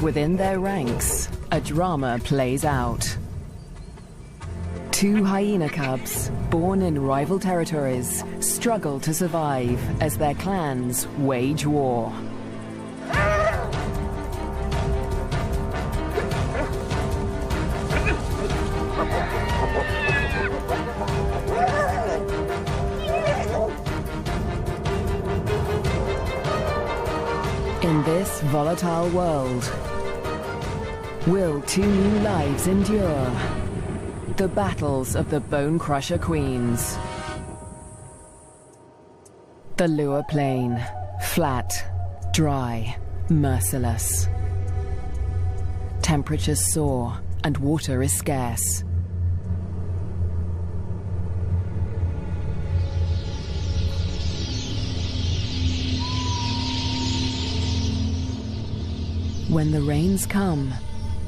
within their ranks, a drama plays out. Two hyena cubs, born in rival territories, struggle to survive as their clans wage war. In this volatile world, will two new lives endure? The battles of the Bone Crusher Queens. The Liuwa Plain, flat, dry, merciless. Temperatures soar and water is scarce. When the rains come,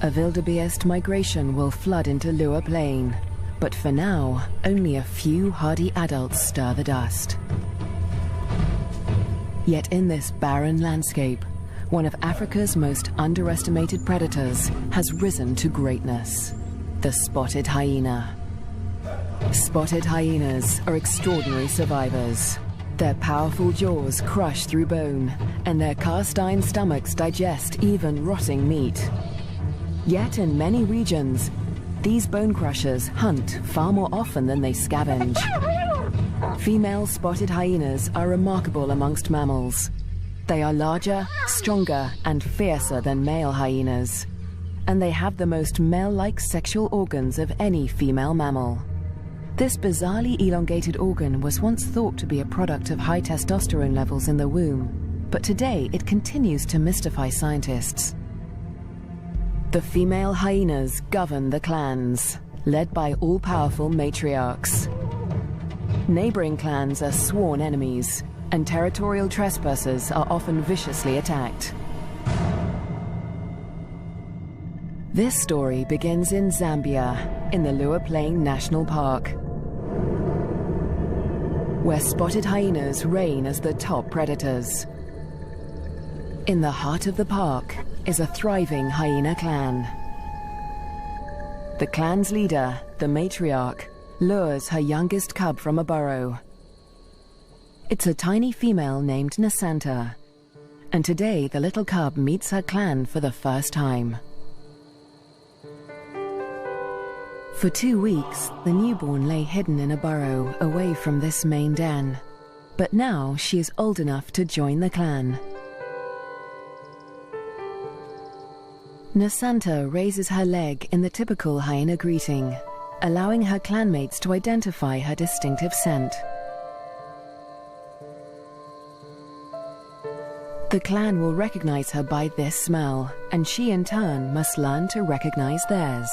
a wildebeest migration will flood into Liuwa Plain. But for now, only a few hardy adults stir the dust. Yet in this barren landscape, one of Africa's most underestimated predators has risen to greatness: the spotted hyena. Spotted hyenas are extraordinary survivors. Their powerful jaws crush through bone, and their cast-iron stomachs digest even rotting meat. Yet in many regions, these bone crushers hunt far more often than they scavenge. Female spotted hyenas are remarkable amongst mammals. They are larger, stronger, and fiercer than male hyenas. And they have the most male-like sexual organs of any female mammal. This bizarrely elongated organ was once thought to be a product of high testosterone levels in the womb, but today it continues to mystify scientists. The female hyenas govern the clans, led by all-powerful matriarchs. Neighboring clans are sworn enemies, and territorial trespassers are often viciously attacked. This story begins in Zambia, in the Liuwa Plain National Park, where spotted hyenas reign as the top predators. In the heart of the park is a thriving hyena clan. The clan's leader, the matriarch, lures her youngest cub from a burrow. It's a tiny female named Nasanta, and today the little cub meets her clan for the first time. For 2 weeks, the newborn lay hidden in a burrow away from this main den. But now she is old enough to join the clan. Nasanta raises her leg in the typical hyena greeting, allowing her clanmates to identify her distinctive scent. The clan will recognize her by this smell, and she in turn must learn to recognize theirs.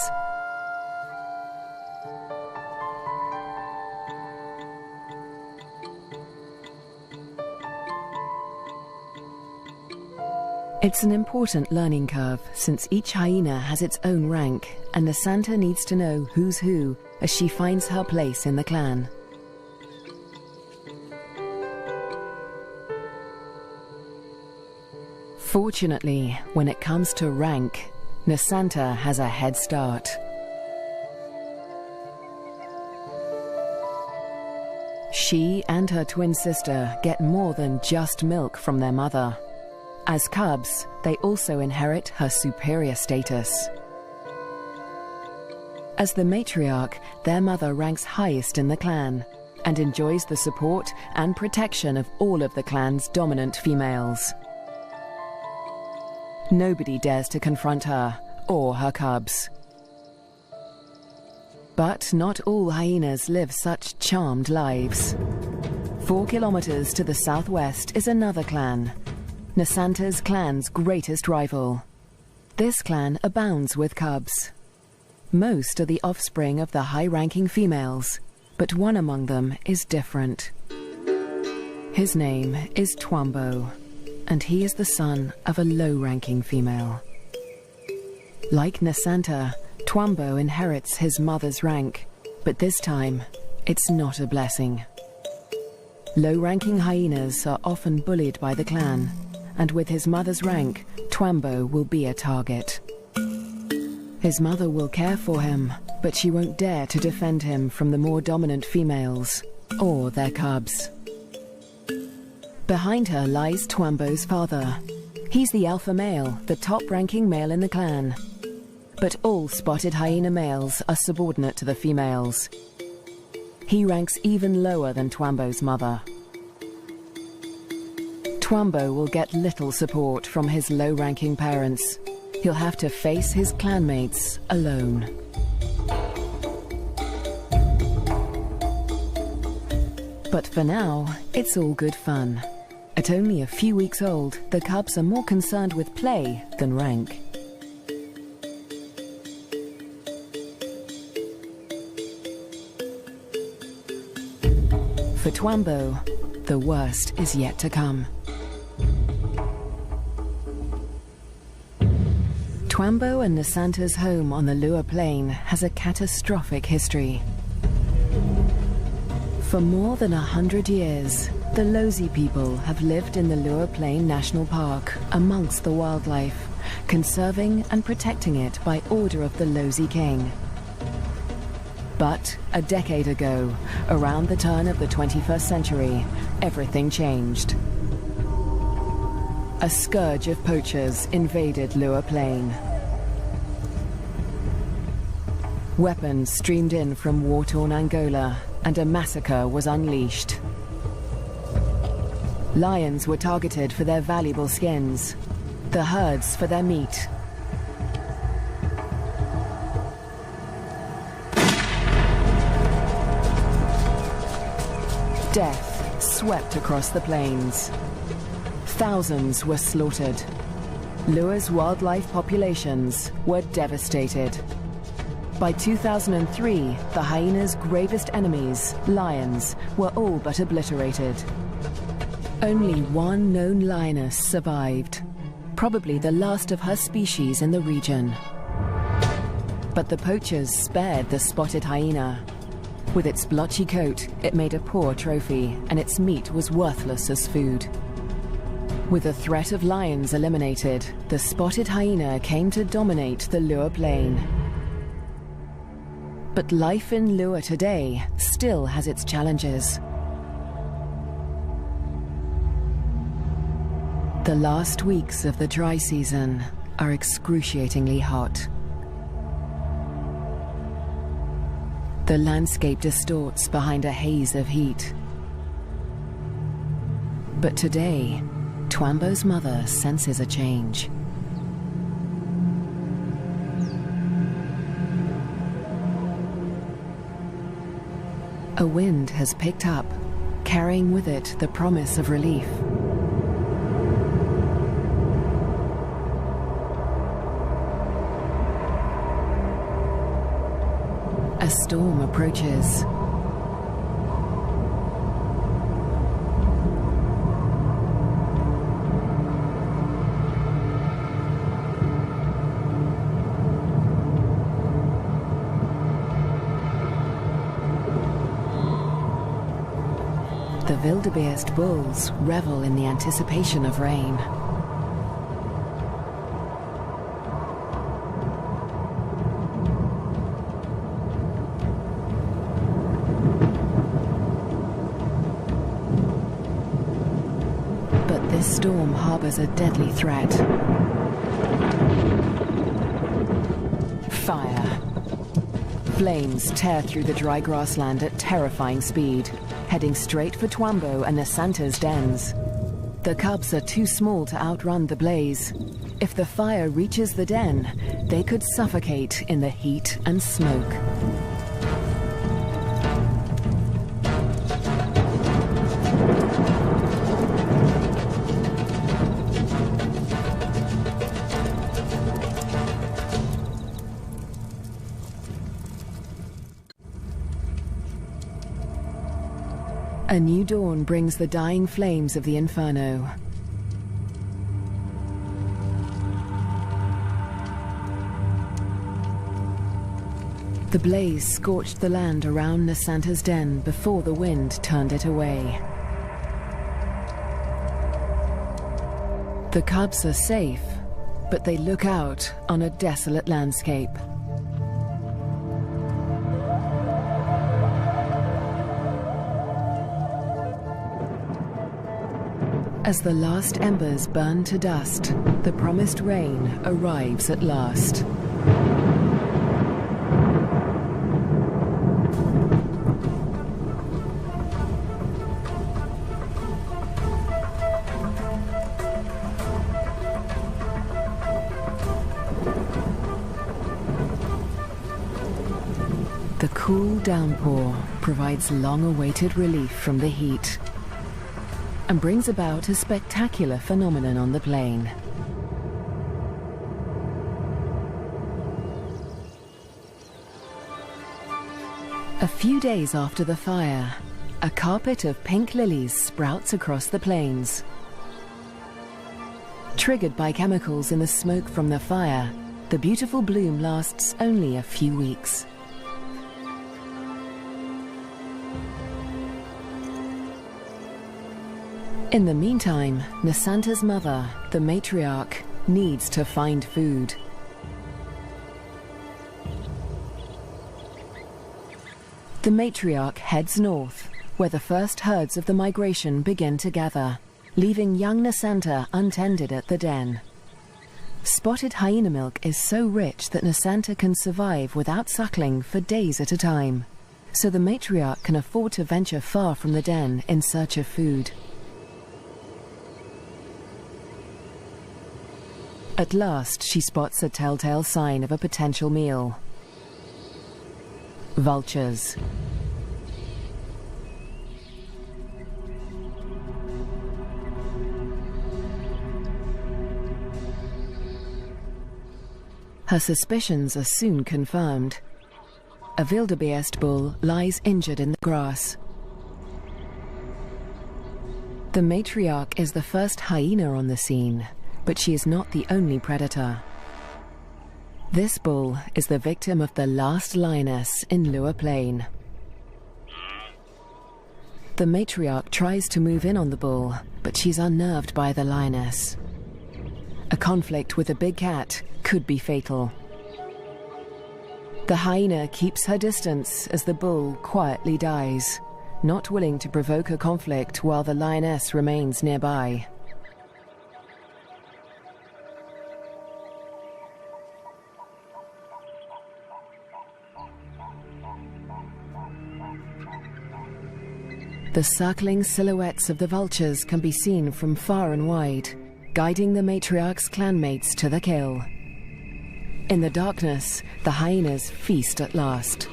It's an important learning curve, since each hyena has its own rank, and Nasanta needs to know who's who as she finds her place in the clan. Fortunately, when it comes to rank, Nasanta has a head start. She and her twin sister get more than just milk from their mother. As cubs, they also inherit her superior status. As the matriarch, their mother ranks highest in the clan and enjoys the support and protection of all of the clan's dominant females. Nobody dares to confront her or her cubs. But not all hyenas live such charmed lives. 4 kilometers to the southwest is another clan, Nasanta's clan's greatest rival. This clan abounds with cubs. Most are the offspring of the high-ranking females, but one among them is different. His name is Twambo, and he is the son of a low-ranking female. Like Nasanta, Twambo inherits his mother's rank, but this time, it's not a blessing. Low-ranking hyenas are often bullied by the clan, and with his mother's rank, Twambo will be a target. His mother will care for him, but she won't dare to defend him from the more dominant females or their cubs. Behind her lies Twambo's father. He's the alpha male, the top-ranking male in the clan. But all spotted hyena males are subordinate to the females. He ranks even lower than Twambo's mother. Twambo will get little support from his low-ranking parents. He'll have to face his clanmates alone. But for now, it's all good fun. At only a few weeks old, the cubs are more concerned with play than rank. For Twambo, the worst is yet to come. Twambo and Nasanta's home on the Liuwa Plain has a catastrophic history. For more than 100 years, the Lozi people have lived in the Liuwa Plain National Park amongst the wildlife, conserving and protecting it by order of the Lozi King. But a decade ago, around the turn of the 21st century, everything changed. A scourge of poachers invaded Liuwa Plain. Weapons streamed in from war-torn Angola, and a massacre was unleashed. Lions were targeted for their valuable skins, the herds for their meat. Death swept across the plains. Thousands were slaughtered. Liuwa's wildlife populations were devastated. By 2003, the hyena's gravest enemies, lions, were all but obliterated. Only one known lioness survived, probably the last of her species in the region. But the poachers spared the spotted hyena. With its blotchy coat, it made a poor trophy, and its meat was worthless as food. With the threat of lions eliminated, the spotted hyena came to dominate the Liuwa Plain. But life in Liuwa today still has its challenges. The last weeks of the dry season are excruciatingly hot. The landscape distorts behind a haze of heat. But today, Twambo's mother senses a change. A wind has picked up, carrying with it the promise of relief. A storm approaches. The wildebeest bulls revel in the anticipation of rain. But this storm harbors a deadly threat. Fire. Flames tear through the dry grassland at terrifying speed, heading straight for Twambo and Nasanta's dens. The cubs are too small to outrun the blaze. If the fire reaches the den, they could suffocate in the heat and smoke. A new dawn brings the dying flames of the inferno. The blaze scorched the land around Nasanta's den before the wind turned it away. The cubs are safe, but they look out on a desolate landscape. As the last embers burn to dust, the promised rain arrives at last. The cool downpour provides long-awaited relief from the heat and brings about a spectacular phenomenon on the plain. A few days after the fire, a carpet of pink lilies sprouts across the plains. Triggered by chemicals in the smoke from the fire, the beautiful bloom lasts only a few weeks. In the meantime, Nasanta's mother, the matriarch, needs to find food. The matriarch heads north, where the first herds of the migration begin to gather, leaving young Nasanta untended at the den. Spotted hyena milk is so rich that Nasanta can survive without suckling for days at a time, so the matriarch can afford to venture far from the den in search of food. At last, she spots a telltale sign of a potential meal. Vultures. Her suspicions are soon confirmed. A wildebeest bull lies injured in the grass. The matriarch is the first hyena on the scene, but she is not the only predator. This bull is the victim of the last lioness in Lua Plain. The matriarch tries to move in on the bull, but she's unnerved by the lioness. A conflict with a big cat could be fatal. The hyena keeps her distance as the bull quietly dies, not willing to provoke a conflict while the lioness remains nearby. The circling silhouettes of the vultures can be seen from far and wide, guiding the matriarch's clanmates to the kill. In the darkness, the hyenas feast at last.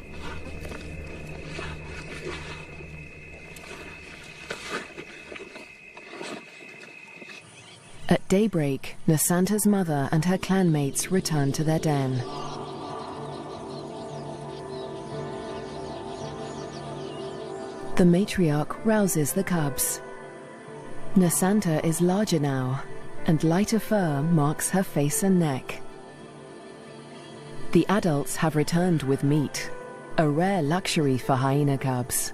At daybreak, Nasanta's mother and her clanmates return to their den. The matriarch rouses the cubs. Nasanta is larger now, and lighter fur marks her face and neck. The adults have returned with meat, a rare luxury for hyena cubs.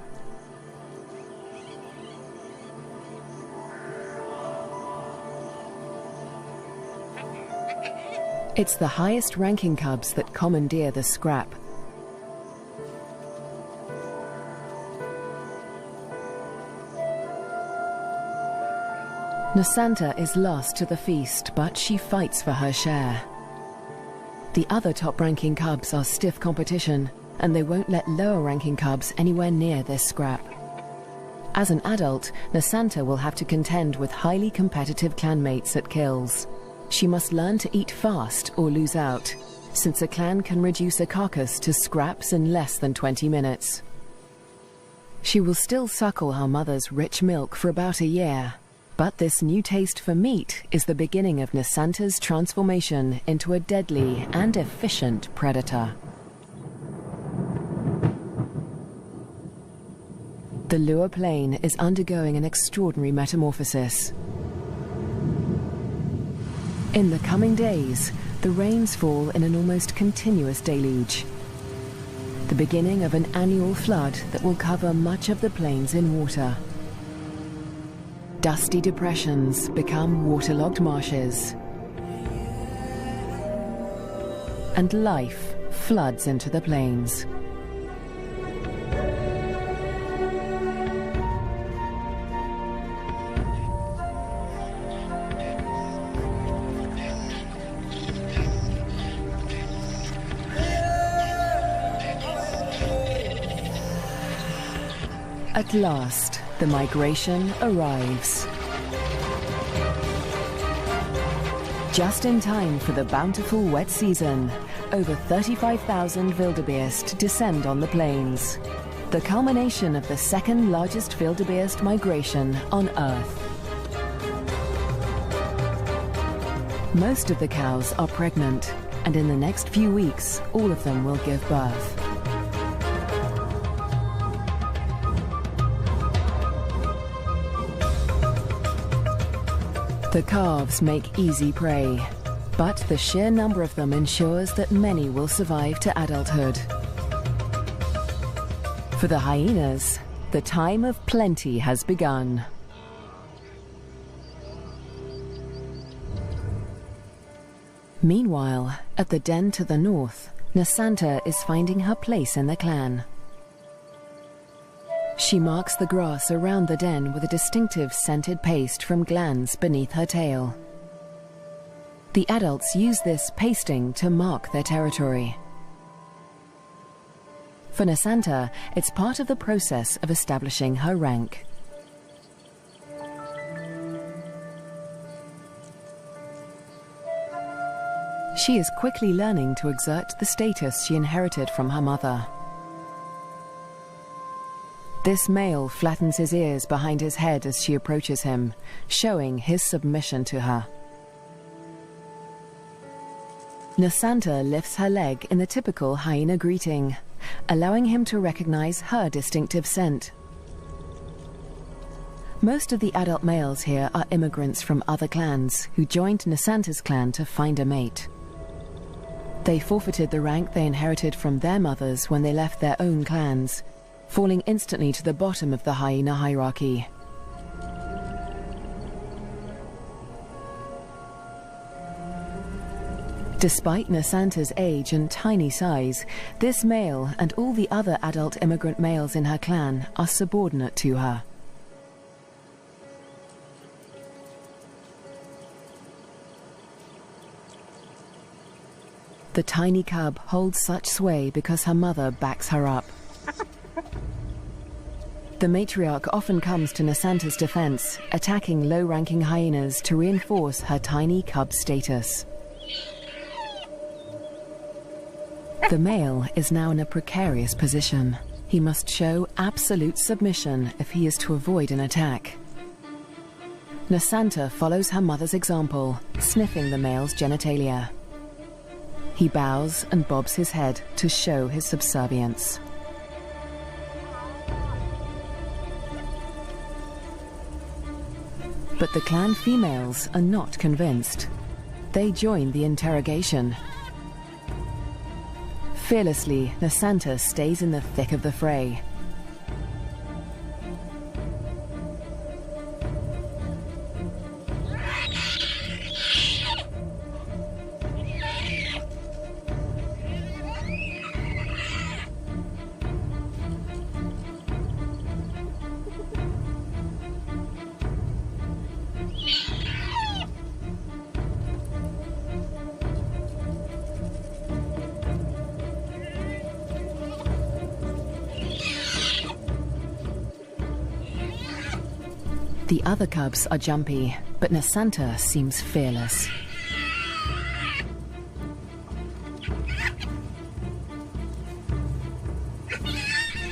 It's the highest-ranking cubs that commandeer the scrap. Nasanta is lost to the feast, but she fights for her share. The other top-ranking cubs are stiff competition, and they won't let lower-ranking cubs anywhere near this scrap. As an adult, Nasanta will have to contend with highly competitive clanmates at kills. She must learn to eat fast or lose out, since a clan can reduce a carcass to scraps in less than 20 minutes. She will still suckle her mother's rich milk for about a year, but this new taste for meat is the beginning of Nasanta's transformation into a deadly and efficient predator. The Lua Plain is undergoing an extraordinary metamorphosis. In the coming days, the rains fall in an almost continuous deluge, the beginning of an annual flood that will cover much of the plains in water. Dusty depressions become waterlogged marshes. and life floods into the plains. At last, the migration arrives. Just in time for the bountiful wet season, over 35,000 wildebeest descend on the plains. The culmination of the second largest wildebeest migration on Earth. Most of the cows are pregnant, and in the next few weeks, all of them will give birth. The calves make easy prey, but the sheer number of them ensures that many will survive to adulthood. For the hyenas, the time of plenty has begun. Meanwhile, at the den to the north, Nasanta is finding her place in the clan. She marks the grass around the den with a distinctive scented paste from glands beneath her tail. The adults use this pasting to mark their territory. For Nasanta, it's part of the process of establishing her rank. She is quickly learning to exert the status she inherited from her mother. This male flattens his ears behind his head as she approaches him, showing his submission to her. Nasanta lifts her leg in the typical hyena greeting, allowing him to recognize her distinctive scent. Most of the adult males here are immigrants from other clans who joined Nasanta's clan to find a mate. They forfeited the rank they inherited from their mothers when they left their own clans, falling instantly to the bottom of the hyena hierarchy. Despite Nasanta's age and tiny size, this male and all the other adult immigrant males in her clan are subordinate to her. The tiny cub holds such sway because her mother backs her up. The matriarch often comes to Nasanta's defense, attacking low-ranking hyenas to reinforce her tiny cub status. The male is now in a precarious position. He must show absolute submission if he is to avoid an attack. Nasanta follows her mother's example, sniffing the male's genitalia. He bows and bobs his head to show his subservience. But the clan females are not convinced. They join the interrogation. Fearlessly, Nasanta stays in the thick of the fray. The other cubs are jumpy, but Nasanta seems fearless.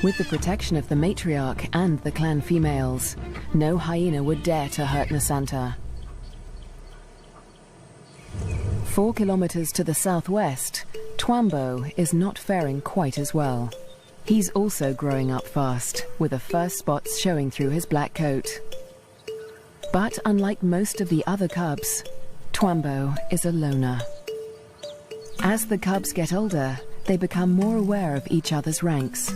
With the protection of the matriarch and the clan females, no hyena would dare to hurt Nasanta. 4 kilometers to the southwest, Twambo is not faring quite as well. He's also growing up fast, with the first spots showing through his black coat. But unlike most of the other cubs, Twambo is a loner. As the cubs get older, they become more aware of each other's ranks.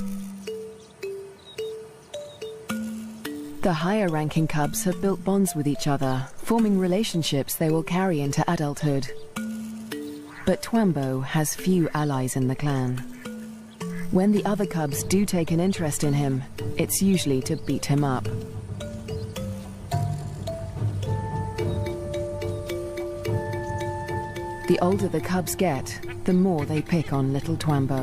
The higher-ranking cubs have built bonds with each other, forming relationships they will carry into adulthood. But Twambo has few allies in the clan. When the other cubs do take an interest in him, it's usually to beat him up. The older the cubs get, the more they pick on little Twambo.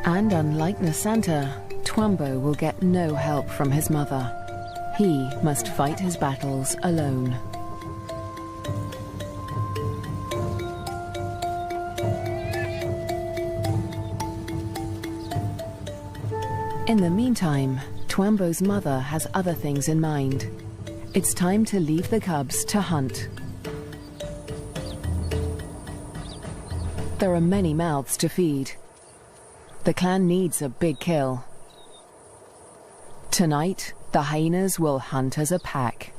And unlike Nosanta, Twambo will get no help from his mother. He must fight his battles alone. In the meantime, Twambo's mother has other things in mind. It's time to leave the cubs to hunt. There are many mouths to feed. The clan needs a big kill. Tonight, the hyenas will hunt as a pack.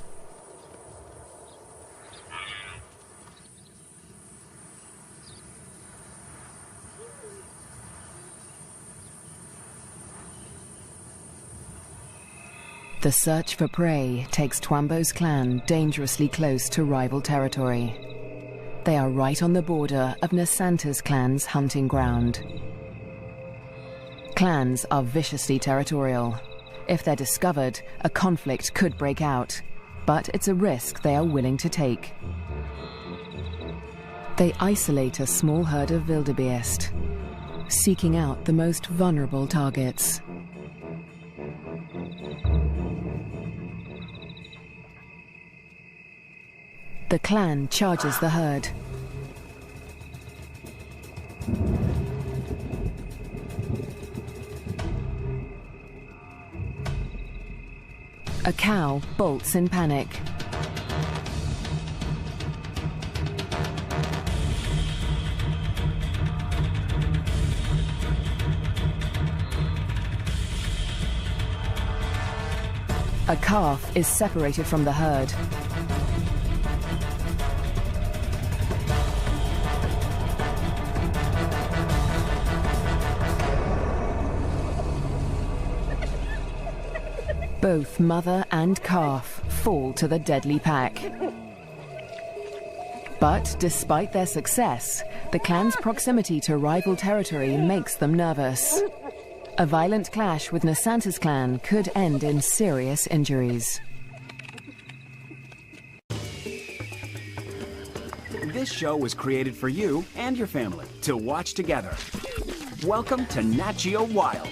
The search for prey takes Twambo's clan dangerously close to rival territory. They are right on the border of Nosanta's clan's hunting ground. Clans are viciously territorial. If they're discovered, a conflict could break out, but it's a risk they are willing to take. They isolate a small herd of wildebeest, seeking out the most vulnerable targets. The clan charges the herd. A cow bolts in panic. A calf is separated from the herd. Both mother and calf fall to the deadly pack. But despite their success, the clan's proximity to rival territory makes them nervous. A violent clash with Nosanta's clan could end in serious injuries. This show was created for you and your family to watch together. Welcome to Nat Geo Wild.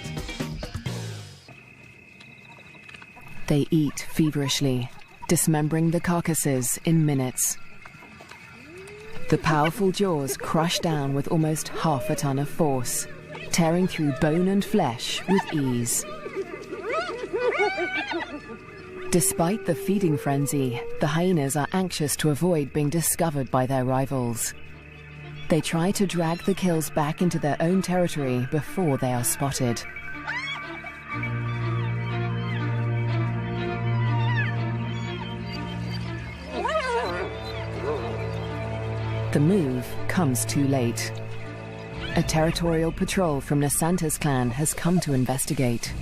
They eat feverishly, dismembering the carcasses in minutes. The powerful jaws crush down with almost half a ton of force, tearing through bone and flesh with ease. Despite the feeding frenzy, the hyenas are anxious to avoid being discovered by their rivals. They try to drag the kills back into their own territory before they are spotted. The move comes too late. A territorial patrol from Nosanta's clan has come to investigate.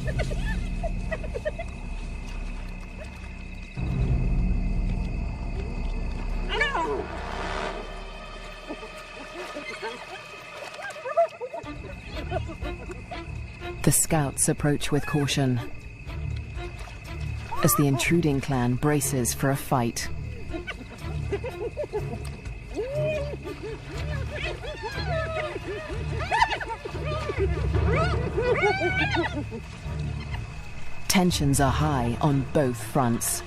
The scouts approach with caution as the intruding clan braces for a fight. Tensions are high on both fronts.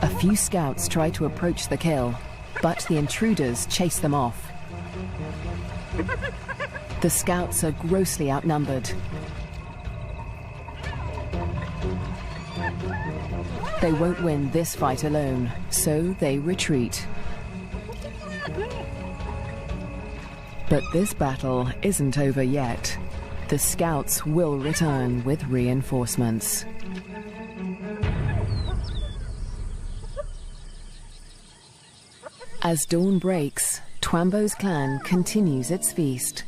A few scouts try to approach the kill, but the intruders chase them off. The scouts are grossly outnumbered. They won't win this fight alone, so they retreat. But this battle isn't over yet. The scouts will return with reinforcements. As dawn breaks, Twambo's clan continues its feast.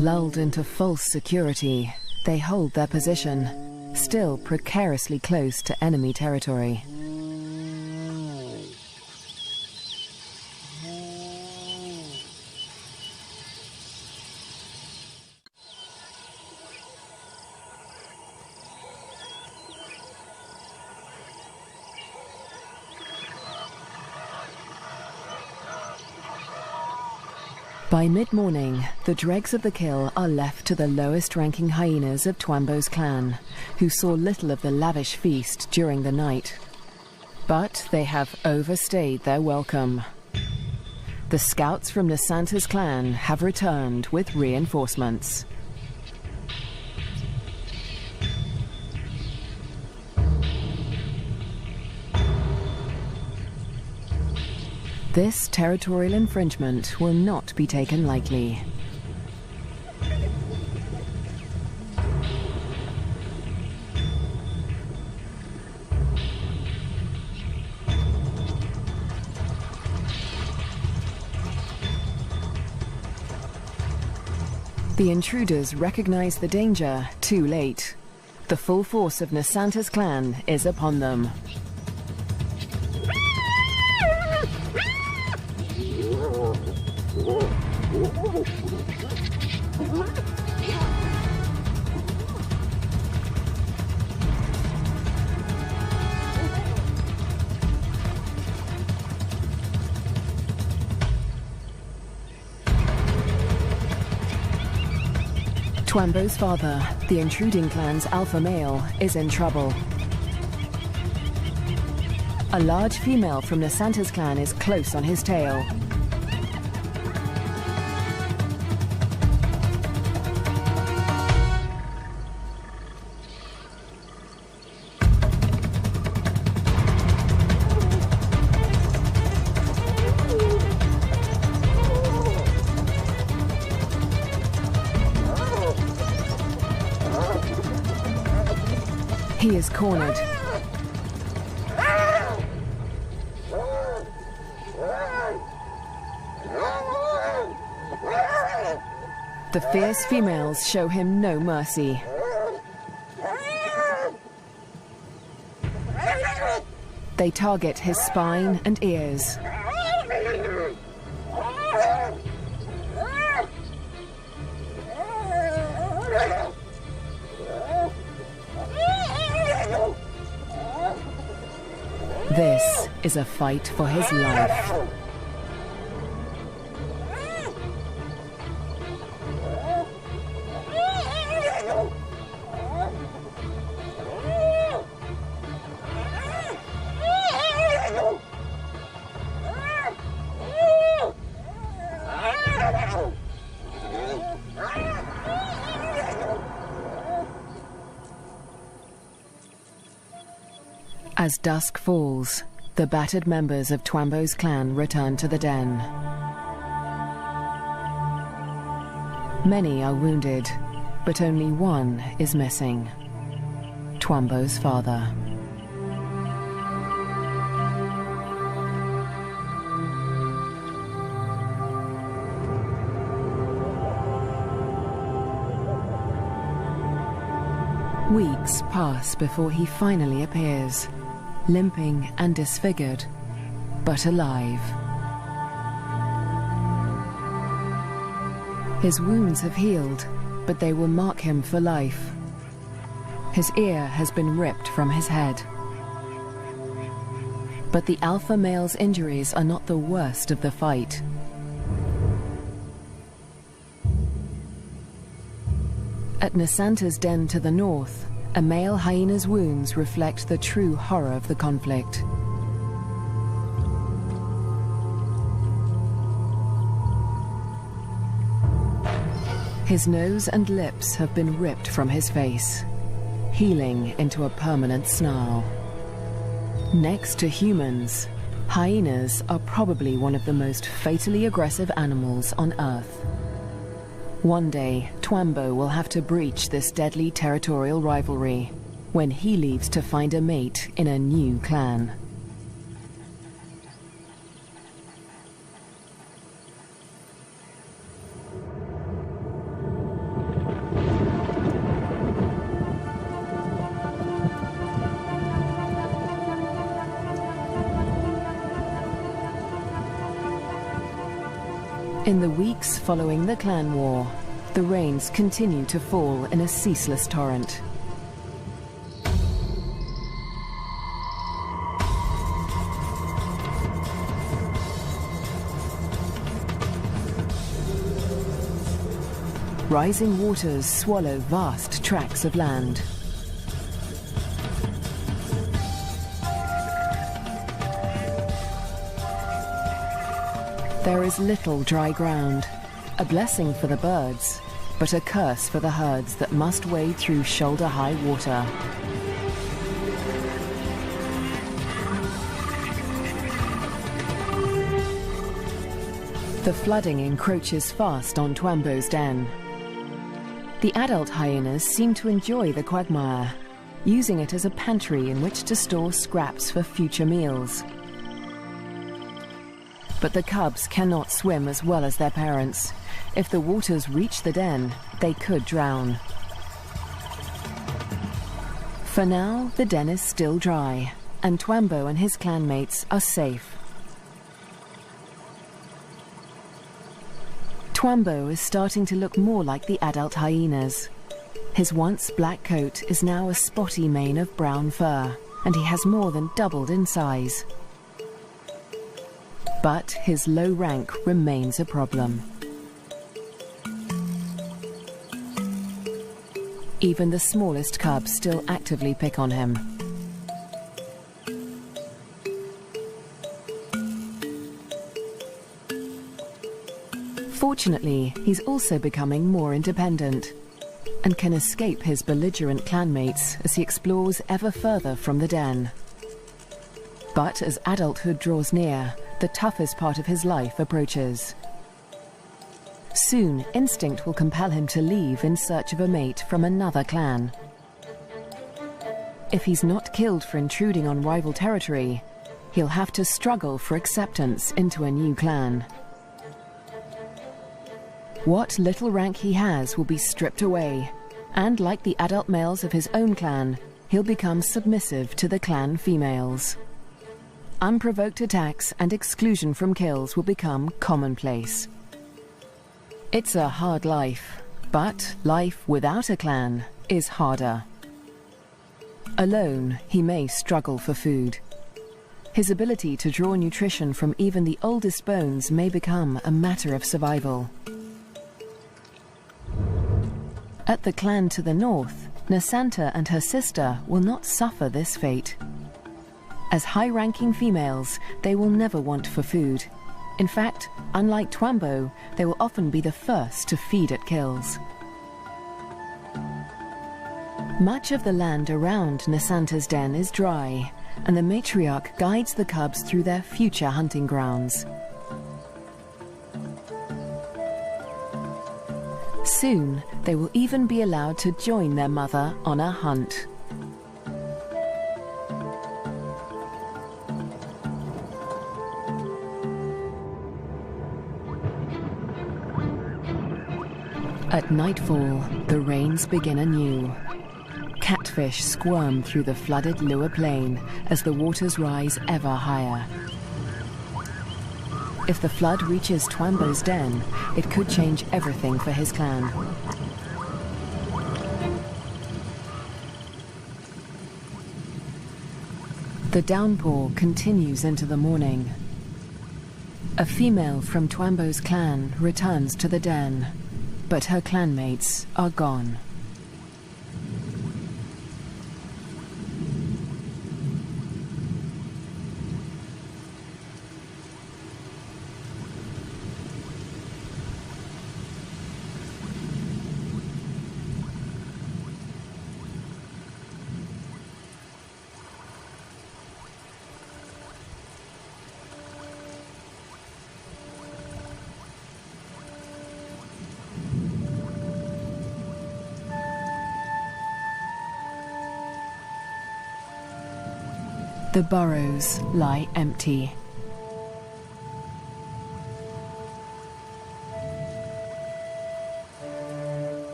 Lulled into false security, they hold their position, still precariously close to enemy territory. By mid-morning, the dregs of the kill are left to the lowest-ranking hyenas of Twambo's clan, who saw little of the lavish feast during the night. But they have overstayed their welcome. The scouts from Nasanta's clan have returned with reinforcements. This territorial infringement will not be taken lightly. The intruders recognize the danger too late. The full force of Nasanta's clan is upon them. Twambo's father, the intruding clan's alpha male, is in trouble. A large female from Nasanta's clan is close on his tail. He is cornered. The fierce females show him no mercy. They target his spine and ears. This is a fight for his life. As dusk falls, the battered members of Twambo's clan return to the den. Many are wounded, but only one is missing: Twambo's father. Weeks pass before he finally appears, limping and disfigured, but alive. His wounds have healed, but they will mark him for life. His ear has been ripped from his head. But the alpha male's injuries are not the worst of the fight. At Nasanta's den to the north, a male hyena's wounds reflect the true horror of the conflict. His nose and lips have been ripped from his face, healing into a permanent snarl. Next to humans, hyenas are probably one of the most fatally aggressive animals on Earth. One day, Twambo will have to breach this deadly territorial rivalry when he leaves to find a mate in a new clan. In the weeks following the clan war, the rains continue to fall in a ceaseless torrent. Rising waters swallow vast tracts of land. There is little dry ground, a blessing for the birds, but a curse for the herds that must wade through shoulder-high water. The flooding encroaches fast on Twambo's den. The adult hyenas seem to enjoy the quagmire, using it as a pantry in which to store scraps for future meals. But the cubs cannot swim as well as their parents. If the waters reach the den, they could drown. For now, the den is still dry, and Twambo and his clanmates are safe. Twambo is starting to look more like the adult hyenas. His once black coat is now a spotty mane of brown fur, and he has more than doubled in size. But his low rank remains a problem. Even the smallest cubs still actively pick on him. Fortunately, he's also becoming more independent and can escape his belligerent clanmates as he explores ever further from the den. But as adulthood draws near, the toughest part of his life approaches. Soon, instinct will compel him to leave in search of a mate from another clan. If he's not killed for intruding on rival territory, he'll have to struggle for acceptance into a new clan. What little rank he has will be stripped away, and like the adult males of his own clan, he'll become submissive to the clan females. Unprovoked attacks and exclusion from kills will become commonplace. It's a hard life, but life without a clan is harder. Alone, he may struggle for food. His ability to draw nutrition from even the oldest bones may become a matter of survival. At the clan to the north, Nasanta and her sister will not suffer this fate. As high-ranking females, they will never want for food. In fact, unlike Twambo, they will often be the first to feed at kills. Much of the land around Nasanta's den is dry, and the matriarch guides the cubs through their future hunting grounds. Soon, they will even be allowed to join their mother on a hunt. At nightfall, the rains begin anew. Catfish squirm through the flooded Lua Plain as the waters rise ever higher. If the flood reaches Twambo's den, it could change everything for his clan. The downpour continues into the morning. A female from Twambo's clan returns to the den, but her clanmates are gone. The burrows lie empty.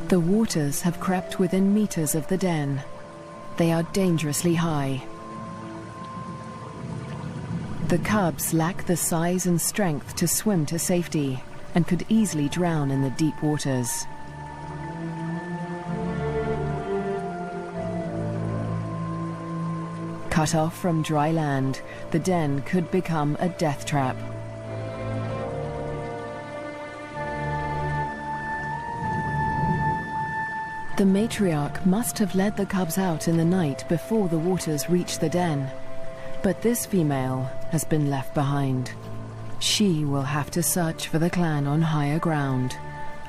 The waters have crept within meters of the den. They are dangerously high. The cubs lack the size and strength to swim to safety and could easily drown in the deep waters. Cut off from dry land, the den could become a death trap. The matriarch must have led the cubs out in the night before the waters reached the den. But this female has been left behind. She will have to search for the clan on higher ground,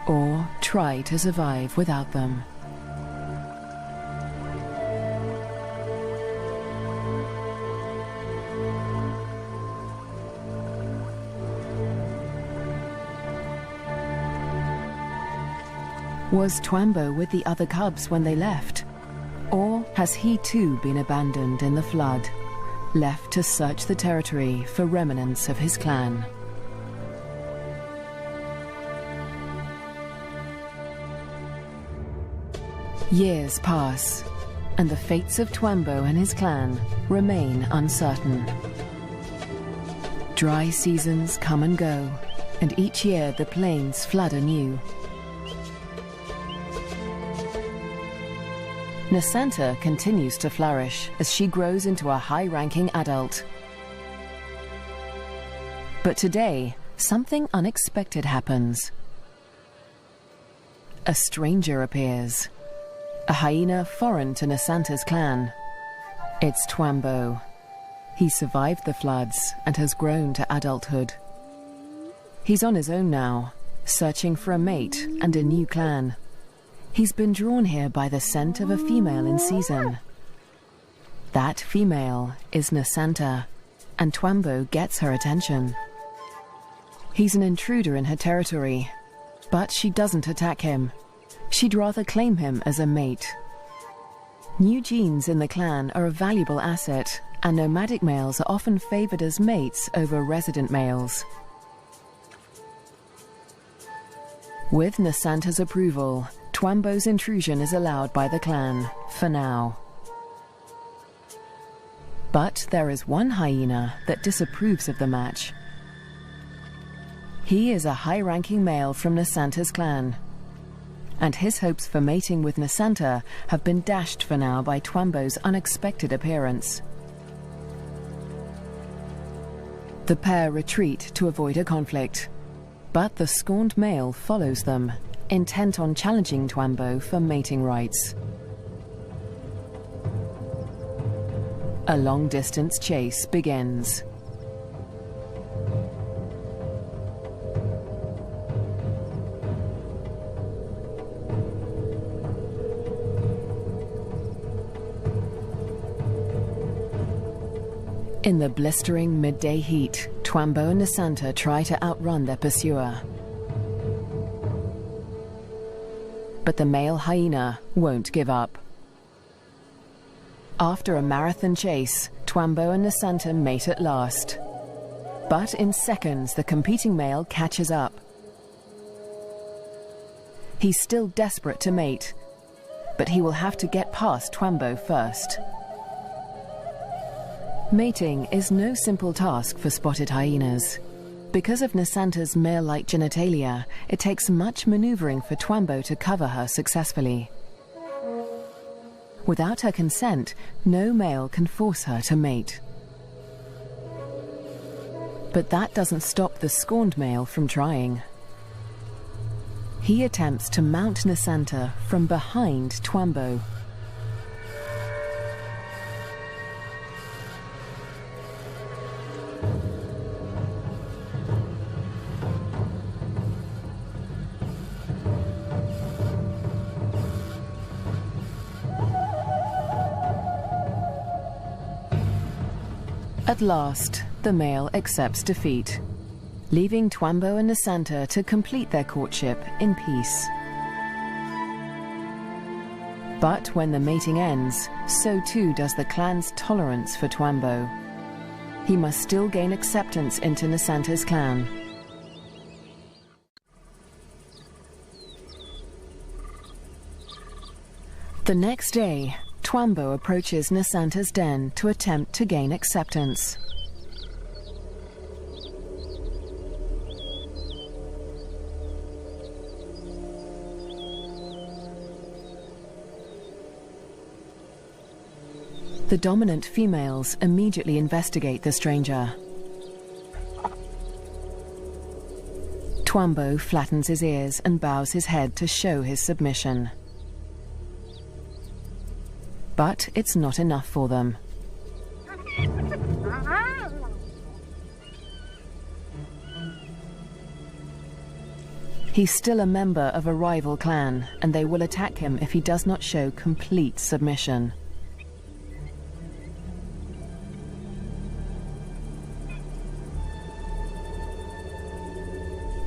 or try to survive without them. Was Twambo with the other cubs when they left? Or has he too been abandoned in the flood, left to search the territory for remnants of his clan? Years pass, and the fates of Twambo and his clan remain uncertain. Dry seasons come and go, and each year the plains flood anew. Nasanta continues to flourish as she grows into a high-ranking adult. But today, something unexpected happens. A stranger appears, a hyena foreign to Nasanta's clan. It's Twambo. He survived the floods and has grown to adulthood. He's on his own now, searching for a mate and a new clan. He's been drawn here by the scent of a female in season. That female is Nasanta, and Twambo gets her attention. He's an intruder in her territory, but she doesn't attack him. She'd rather claim him as a mate. New genes in the clan are a valuable asset, and nomadic males are often favored as mates over resident males. With Nasanta's approval, Twambo's intrusion is allowed by the clan, for now. But there is one hyena that disapproves of the match. He is a high-ranking male from Nasanta's clan, and his hopes for mating with Nasanta have been dashed for now by Twambo's unexpected appearance. The pair retreat to avoid a conflict, but the scorned male follows them, intent on challenging Twambo for mating rights. A long-distance chase begins. In the blistering midday heat, Twambo and Nasanta try to outrun their pursuer. But the male hyena won't give up. After a marathon chase, Twambo and Nasanta mate at last. But in seconds, the competing male catches up. He's still desperate to mate, but he will have to get past Twambo first. Mating is no simple task for spotted hyenas. Because of Nasanta's male-like genitalia, it takes much maneuvering for Twambo to cover her successfully. Without her consent, no male can force her to mate. But that doesn't stop the scorned male from trying. He attempts to mount Nasanta from behind Twambo. At last, the male accepts defeat, leaving Twambo and Nasanta to complete their courtship in peace. But when the mating ends, so too does the clan's tolerance for Twambo. He must still gain acceptance into Nasanta's clan. The next day, Twambo approaches Nasanta's den to attempt to gain acceptance. The dominant females immediately investigate the stranger. Twambo flattens his ears and bows his head to show his submission. But it's not enough for them. He's still a member of a rival clan, and they will attack him if he does not show complete submission.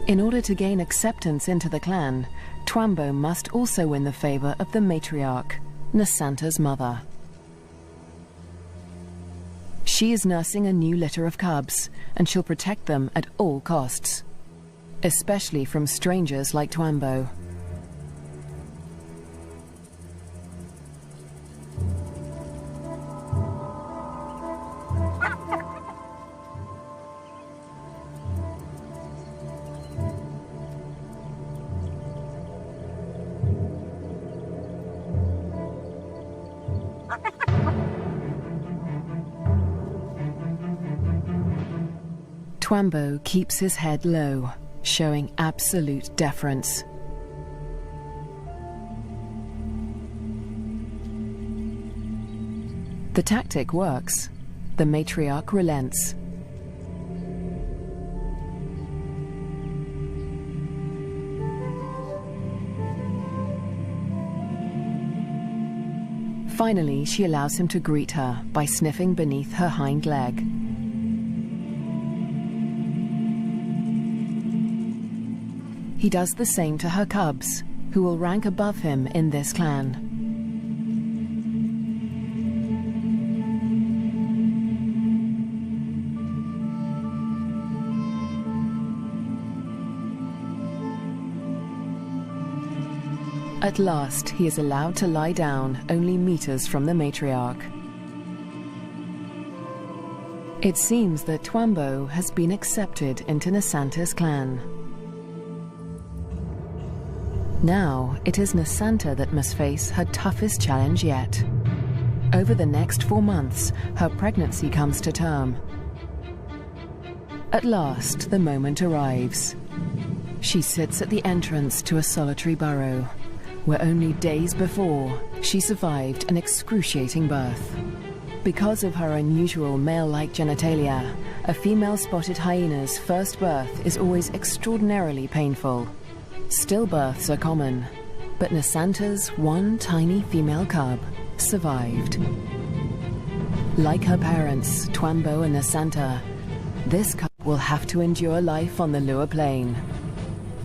In order to gain acceptance into the clan, Twambo must also win the favor of the matriarch, Nasanta's mother. She is nursing a new litter of cubs, and she'll protect them at all costs, especially from strangers like Twambo. Twambo keeps his head low, showing absolute deference. The tactic works. The matriarch relents. Finally, she allows him to greet her by sniffing beneath her hind leg. He does the same to her cubs, who will rank above him in this clan. At last, he is allowed to lie down only meters from the matriarch. It seems that Twambo has been accepted into Nasanta's clan. Now, it is Nasanta that must face her toughest challenge yet. Over the next 4 months, her pregnancy comes to term. At last, the moment arrives. She sits at the entrance to a solitary burrow, where only days before, she survived an excruciating birth. Because of her unusual male-like genitalia, a female spotted hyena's first birth is always extraordinarily painful. Stillbirths are common, but Nasanta's one tiny female cub survived. Like her parents, Twambo and Nasanta, this cub will have to endure life on the Lua Plain.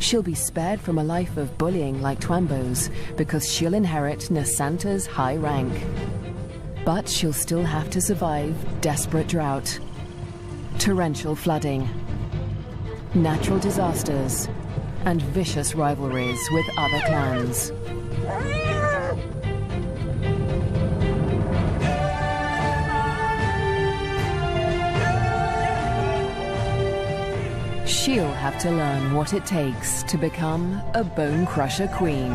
She'll be spared from a life of bullying like Twambo's because she'll inherit Nasanta's high rank. But she'll still have to survive desperate drought, torrential flooding, natural disasters, and vicious rivalries with other clans. She'll have to learn what it takes to become a Bone Crusher Queen.